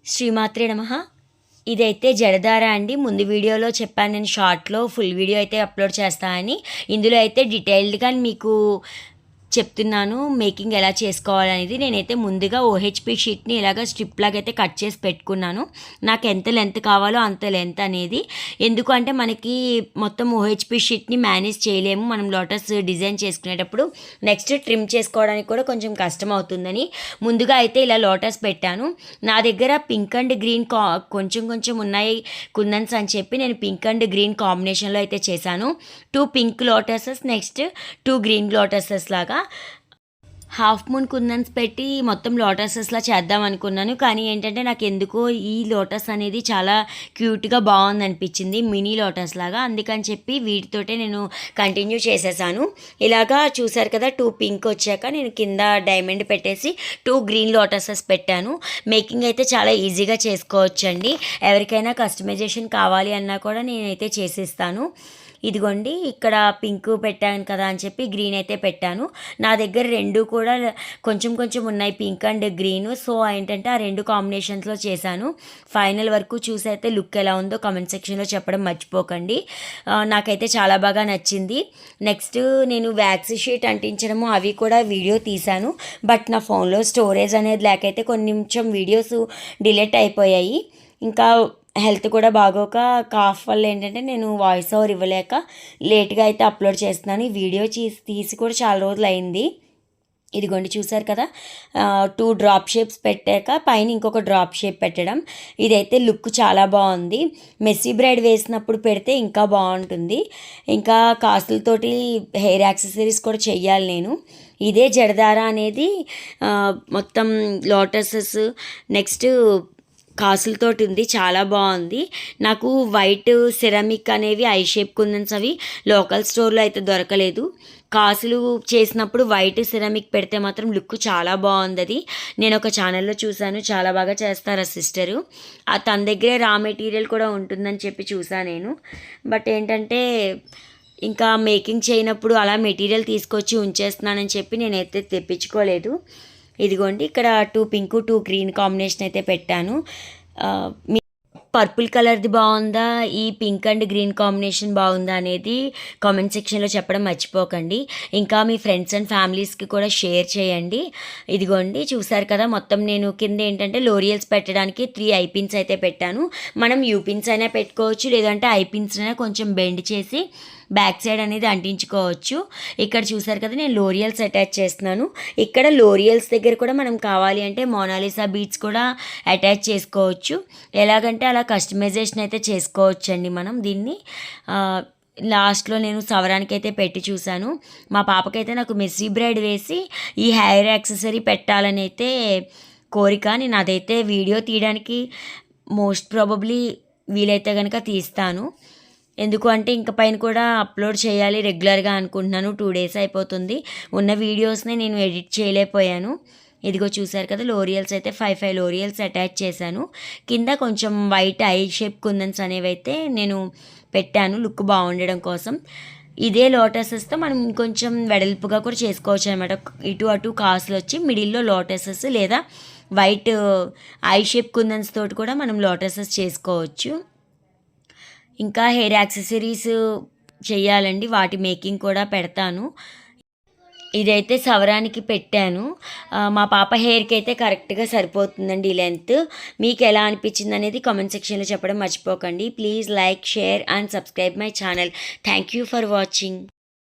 శ్రీమాత్రే నమః. ఇదైతే జడధార అండి. ముందు వీడియోలో చెప్పాను నేను షార్ట్‌లో ఫుల్ వీడియో అయితే అప్లోడ్ చేస్తా అని. ఇందులో అయితే డీటెయిల్డ్‌గా మీకు చెప్తున్నాను మేకింగ్ ఎలా చేసుకోవాలనేది. నేనైతే ముందుగా ఓహెచ్‌పి షీట్‌ని ఇలాగ స్ట్రిప్ లాగా అయితే కట్ చేసి పెట్టుకున్నాను. నాకు ఎంత లెంత్ కావాలో అంత లెంత్ అనేది. ఎందుకు అంటే మనకి మొత్తం ఓహెచ్‌పి షీట్‌ని మేనేజ్ చేయలేము మనం లోటస్ డిజైన్ చేసుకునేటప్పుడు. నెక్స్ట్ ట్రిమ్ చేసుకోవడానికి కూడా కొంచెం కష్టం అవుతుందని ముందుగా అయితే ఇలా లోటస్ పెట్టాను. నా దగ్గర పింక్ అండ్ గ్రీన్ కొంచెం ఉన్నాయి కుందన్స్ అని చెప్పి నేను పింక్ అండ్ గ్రీన్ కాంబినేషన్లో అయితే చేశాను. 2 pink lotuses next 2 green lotuses లాగా హాఫ్ మూన్ కుందన్స్ పెట్టి మొత్తం లోటసెస్లా చేద్దాం అనుకున్నాను. కానీ ఏంటంటే నాకు ఎందుకో ఈ లోటస్ అనేది చాలా క్యూట్గా బాగుంది అనిపించింది, మినీ లోటస్ లాగా. అందుకని చెప్పి వీటితోటే నేను కంటిన్యూ చేసేసాను. ఇలాగా చూసారు కదా, 2 పింక్ వచ్చాక నేను కింద డైమండ్ పెట్టేసి 2 గ్రీన్ లోటసెస్ పెట్టాను. మేకింగ్ అయితే చాలా ఈజీగా చేసుకోవచ్చండి. ఎవరికైనా కస్టమైజేషన్ కావాలి అన్నా కూడా నేనైతే చేసిస్తాను. ఇదిగోండి, ఇక్కడ పింక్ పెట్టాను కదా అని చెప్పి గ్రీన్ అయితే పెట్టాను. నా దగ్గర రెండు కూడా కొంచెం ఉన్నాయి, పింక్ అండ్ గ్రీన్. సో ఏంటంటే ఆ 2 కాంబినేషన్స్లో చేశాను. ఫైనల్ వరకు చూసి అయితే లుక్ ఎలా ఉందో కామెంట్ సెక్షన్లో చెప్పడం మర్చిపోకండి. నాకైతే చాలా బాగా నచ్చింది. నెక్స్ట్ నేను వ్యాక్స్ షీట్ అంటించడము అవి కూడా వీడియో తీశాను. బట్ నా ఫోన్లో స్టోరేజ్ అనేది లేకైతే కొంచెం వీడియోస్ డిలీట్ అయిపోయాయి. ఇంకా హెల్త్ కూడా బాగోక కాఫ్ వల్ల ఏంటంటే నేను వాయిస్ ఓవర్ ఇవ్వలేక లేట్గా అయితే అప్లోడ్ చేస్తున్నాను. ఈ వీడియో తీసి కూడా చాలా రోజులు అయింది. ఇదిగోండి చూసారు కదా, 2 డ్రాప్ షేప్స్ పెట్టాక పైన ఇంకొక డ్రాప్ షేప్ పెట్టడం. ఇదైతే లుక్ చాలా బాగుంది. మెస్సీ బ్రైడ్ వేసినప్పుడు పెడితే ఇంకా బాగుంటుంది. ఇంకా కాసులతోటి హెయిర్ యాక్సెసరీస్ కూడా చెయ్యాలి నేను. ఇదే జడధార అనేది మొత్తం లోటసెస్ నెక్స్ట్ కాసులతోటి ఉంది, చాలా బాగుంది. నాకు వైట్ సిరామిక్ అనేవి ఐ షేప్ కుందన్స్ అవి లోకల్ స్టోర్లో అయితే దొరకలేదు. కాసులు చేసినప్పుడు వైట్ సిరామిక్ పెడితే మాత్రం లుక్ చాలా బాగుంది. అది నేను ఒక ఛానల్లో చూశాను, చాలా బాగా చేస్తారు ఆ సిస్టరు. తన దగ్గరే రా మెటీరియల్ కూడా ఉంటుందని చెప్పి చూసాను నేను. బట్ ఏంటంటే ఇంకా మేకింగ్ చేయనప్పుడు అలా మెటీరియల్ తీసుకొచ్చి ఉంచేస్తున్నానని చెప్పి నేనైతే తెప్పించుకోలేదు. ఇదిగోండి, ఇక్కడ 2 పింక్ 2 గ్రీన్ కాంబినేషన్ అయితే పెట్టాను. మీ పర్పుల్ కలర్ది బాగుందా, ఈ పింక్ అండ్ గ్రీన్ కాంబినేషన్ బాగుందా అనేది కామెంట్ సెక్షన్లో చెప్పడం మర్చిపోకండి. ఇంకా మీ ఫ్రెండ్స్ అండ్ ఫ్యామిలీస్కి కూడా షేర్ చేయండి. ఇదిగోండి చూసారు కదా, మొత్తం నేను కింద ఏంటంటే లోరియల్స్ పెట్టడానికి 3 ఐ పిన్స్ అయితే పెట్టాను. మనం యూ పిన్స్ అయినా పెట్టుకోవచ్చు, లేదంటే ఐ పిన్స్ అయినా కొంచెం బెండ్ చేసి బ్యాక్ సైడ్ అనేది అంటించుకోవచ్చు. ఇక్కడ చూసారు కదా, నేను లోరియల్స్ అటాచ్ చేస్తున్నాను. ఇక్కడ లోరియల్స్ దగ్గర కూడా మనం కావాలి అంటే మోనాలిసా బీడ్స్ కూడా అటాచ్ చేసుకోవచ్చు. ఎలాగంటే అలా కస్టమైజేషన్ అయితే చేసుకోవచ్చు అండి మనం దీన్ని. లాస్ట్లో నేను సవరానికి అయితే పెట్టి చూశాను. మా పాపకైతే నాకు మెస్సీ బ్రైడ్ వేసి ఈ హెయిర్ యాక్సెసరీ పెట్టాలని అయితే కోరిక. నేను అదైతే వీడియో తీయడానికి మోస్ట్ ప్రాబబ్లీ వీలైతే కనుక తీస్తాను. ఎందుకు అంటే ఇంక పైన కూడా అప్లోడ్ చేయాలి రెగ్యులర్గా అనుకుంటున్నాను. 2 డేస్ అయిపోతుంది. ఉన్న వీడియోస్ని నేను ఎడిట్ చేయలేకపోయాను. ఇదిగో చూసారు కదా, లోరియల్స్ అయితే 5 లోరియల్స్ అటాచ్ చేశాను. కింద కొంచెం వైట్ ఐ షేప్ కుందన్స్ అనేవి అయితే నేను పెట్టాను లుక్ బాగుండడం కోసం. ఇదే లోటసెస్తో మనం ఇంకొంచెం వెడల్పుగా కూడా చేసుకోవచ్చు అనమాట. ఇటు అటు కాసులు వచ్చి మిడిల్లో లోటసెస్ లేదా వైట్ ఐ షేప్ కుందన్స్ తోటి కూడా మనం లోటసెస్ చేసుకోవచ్చు. ఇంకా హెయిర్ యాక్సెసరీస్ చెయ్యాలండి, వాటి మేకింగ్ కూడా పెడతాను. ఇదైతే సవరానికి పెట్టాను. మా పాప హెయిర్కి అయితే కరెక్ట్గా సరిపోతుందండి ఈ లెంత్. మీకు ఎలా అనిపించింది అనేది కామెంట్ సెక్షన్లో చెప్పడం మర్చిపోకండి. Please like, share and subscribe my channel. Thank you for watching.